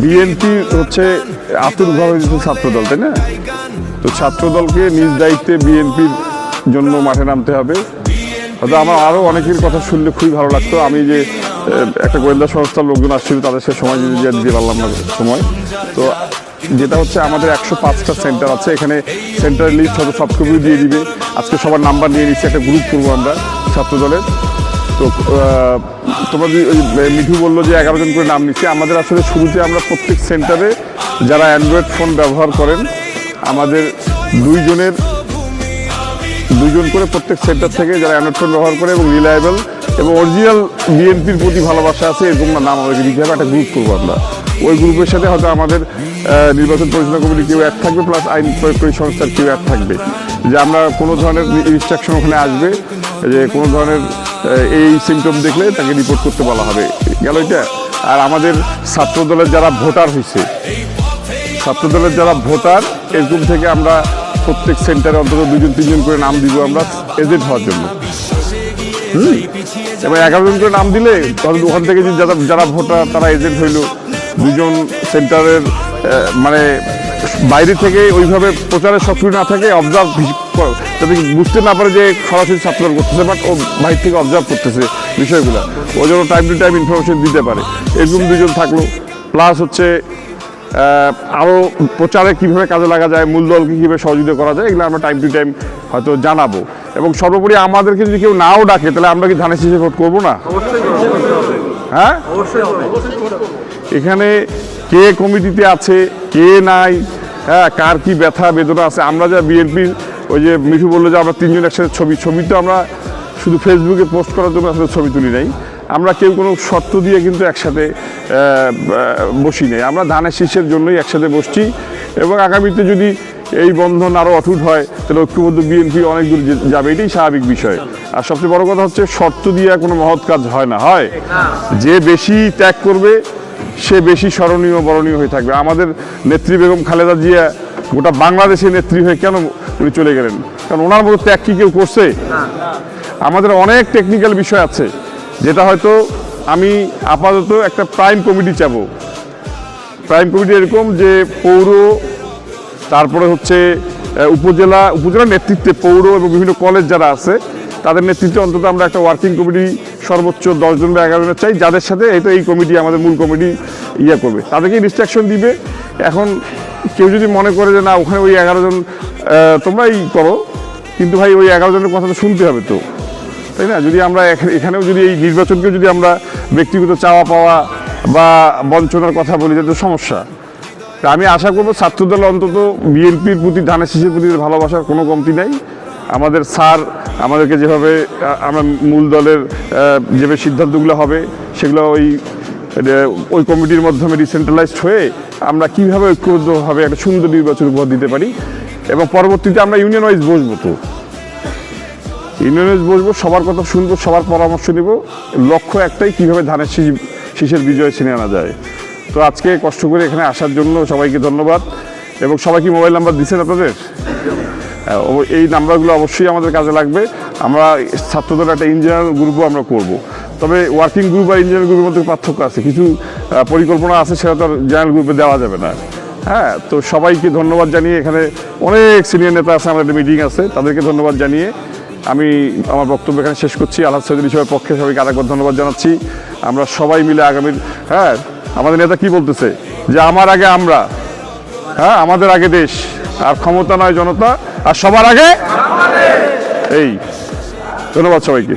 BNP হচ্ছে আতুরভাবে ছাত্রদল, তাই না? তো ছাত্রদলকে নিজ দায়িত্বে বিএনপির জন্য মাঠে নামতে হবে। হয়তো আমার আরও অনেকের কথা শুনলে খুবই ভালো লাগতো। আমি যে একটা গোয়েন্দা সংস্থার লোকজন আসছিল, তাদের সে সময় দিতে পারলাম না সময়। তো যেটা হচ্ছে আমাদের 105টা সেন্টার আছে, এখানে সেন্টারের লিস্ট হয়তো সফট কপি দিয়ে দিবে। আজকে সবার নাম্বার নিয়ে নিচ্ছি, একটা গ্রুপ করবো আমরা ছাত্রদলের। তো তোমার মিঠু বললো যে 11 জন করে নাম নিচ্ছে। আমাদের আসলে শুরুতে আমরা প্রত্যেক সেন্টারে যারা অ্যান্ড্রয়েড ফোন ব্যবহার করেন, আমাদের দুইজন করে প্রত্যেক সেন্টার থেকে যারা অ্যান্ড্রয়েড ফোন ব্যবহার করে এবং রিলায়েবল এবং অরিজিনাল বিএনপির প্রতি ভালোবাসা আছে এরকম নাম আমাদেরকে দিতে হবে। একটা গ্রুপ করবো আমরা। ওই গ্রুপের সাথে হয়তো আমাদের নির্বাচন পরিচালনা কমিটি কেউ এক থাকবে, প্লাস আইন প্রয়োগকারী সংস্থার কেউ এক থাকবে, যে আমরা কোনো ধরনের ইনস্ট্রাকশন ওখানে আসবে যে কোনো ধরনের এই সিমটম দেখলে তাকে রিপোর্ট করতে বলা হবে। গেল এটা। আর আমাদের ছাত্রদলের যারা ভোটার হয়েছে, ছাত্রদলের যারা ভোটার, এরকম থেকে আমরা প্রত্যেক সেন্টারে অন্তত 2-3 জন করে নাম দিব আমরা এজেন্ট হওয়ার জন্য। এবার 11 জন করে নাম দিলে ওখান থেকে যারা ভোটার তারা এজেন্ট হইল। 2 জন সেন্টারের মানে বাইরে থেকে ওইভাবে প্রচারের সক্রিয় না থাকে, অবজার্ভ যাতে বুঝতে না পারে যে সরাসরি ছাত্রদল করতেছে, বাট ও বাইরে থেকে অবজার্ভ করতেছে বিষয়গুলো, ও যেন টাইম টু টাইম ইনফরমেশন দিতে পারে। এরকম 2 জন থাকলো। প্লাস হচ্ছে আরও প্রচারে কীভাবে কাজে লাগা যায়, মূল দলকে কীভাবে সহযোগিতা করা যায়, এগুলো আমরা টাইম টু টাইম হয়তো জানাবো। এবং সর্বোপরি আমাদেরকে যদি কেউ নাও ডাকে, তাহলে আমরা কি ধানের শীষে ভোট করবো না? হ্যাঁ, এখানে কে কমিটিতে আছে, কে নাই, হ্যাঁ, কার কি ব্যথা বেদনা আছে। আমরা যা বিএনপির, ওই যে মিঠু বললো যে আমরা 3 জন একসাথে ছবি তো আমরা শুধু ফেসবুকে পোস্ট করার জন্য আসলে ছবি তুলি নাই। আমরা কেউ কোনো শর্ত দিয়ে কিন্তু একসাথে বসি নাই। আমরা ধানের শীষের জন্যই একসাথে বসছি। এবং আগামীতে যদি এই বন্ধন আরও অটুট হয়, তাহলে ঐক্যবদ্ধ বিএনপি অনেক দূর যাবে, এটাই স্বাভাবিক বিষয়। আর সবচেয়ে বড় কথা হচ্ছে শর্ত দিয়ে কোনো মহৎ কাজ হয় না, হয় যে বেশি ত্যাগ করবে সে বেশি স্মরণীয় বরণীয় হয়ে থাকবে। আমাদের নেত্রী বেগম খালেদা জিয়া গোটা বাংলাদেশের নেত্রী হয়ে কেন উনি চলে গেলেন? কারণ ওনার মতো ত্যাগ কি কেউ করছে? আমাদের অনেক টেকনিক্যাল বিষয় আছে, যেটা হয়তো আমি আপাতত একটা প্রাইম কমিটি চাবো। প্রাইম কমিটি এরকম যে পৌর, তারপরে হচ্ছে উপজেলা নেতৃত্বে পৌর এবং বিভিন্ন কলেজ যারা আছে তাদের নেতৃত্বে অন্তত আমরা একটা ওয়ার্কিং কমিটি সর্বোচ্চ 10 জন বা 11 জনের চাই, যাদের সাথে এই কমিটি আমাদের মূল কমিটি করবে, তাদেরকে ইনস্ট্রাকশন দিবে। এখন কেউ যদি মনে করে যে না, ওখানে ওই 11 জন তোমরাই করো, কিন্তু ভাই ওই 11 জনের কথা তো শুনতে হবে তো, তাই না? যদি আমরা এখানেও যদি এই নির্বাচনকে যদি আমরা ব্যক্তিগত চাওয়া পাওয়া বা বঞ্চনার কথা বলি, যে সমস্যা। আমি আশা করবো ছাত্রদল অন্তত বিএনপির প্রতি, ধানের শীষের প্রতি ভালোবাসার কোনো কমতি নাই। আমাদের স্যার আমাদেরকে যেভাবে আমরা মূল দলের যেভাবে সিদ্ধান্তগুলো হবে সেগুলো ওই কমিটির মাধ্যমে ডিসেন্ট্রালাইজড হয়ে আমরা কীভাবে ঐক্যবদ্ধভাবে একটা সুন্দর নির্বাচন উপহার দিতে পারি। এবং পরবর্তীতে আমরা ইউনিয়ন ওয়াইজ বসবো, সবার কথা শুনবো, সবার পরামর্শ নেব। লক্ষ্য একটাই, কীভাবে ধানের শীষের বিজয় ছিনিয়ে আনা যায়। তো আজকে কষ্ট করে এখানে আসার জন্য সবাইকে ধন্যবাদ। এবং সবাই কি মোবাইল নাম্বার দিচ্ছেন আপনাদের? এই নাম্বারগুলো অবশ্যই আমাদের কাজে লাগবে। আমরা ছাত্রদলের একটা ইঞ্জিনিয়ার গ্রুপও আমরা করব। তবে ওয়ার্কিং গ্রুপ আর ইঞ্জিনিয়ার গ্রুপের মধ্যে পার্থক্য আছে, কিছু পরিকল্পনা আছে, সেটা তো আর জেনারেল গ্রুপে দেওয়া যাবে না। হ্যাঁ, তো সবাইকে ধন্যবাদ জানিয়ে, এখানে অনেক সিনিয়র নেতা আছে, আমাদের একটা মিটিং আছে, তাদেরকে ধন্যবাদ জানিয়ে আমি আমার বক্তব্য এখানে শেষ করছি। আলহাজ সৈয়দুল ইসলামের পক্ষে সবাইকে আরেকবার ধন্যবাদ জানাচ্ছি। আমরা সবাই মিলে আগামীর, হ্যাঁ, আমাদের নেতা কি বলতেছে যে আমার আগে আমরা, হ্যাঁ, আমাদের আগে দেশ, আর ক্ষমতা নয় জনতা, আর সবার আগে এই। ধন্যবাদ সবাইকে।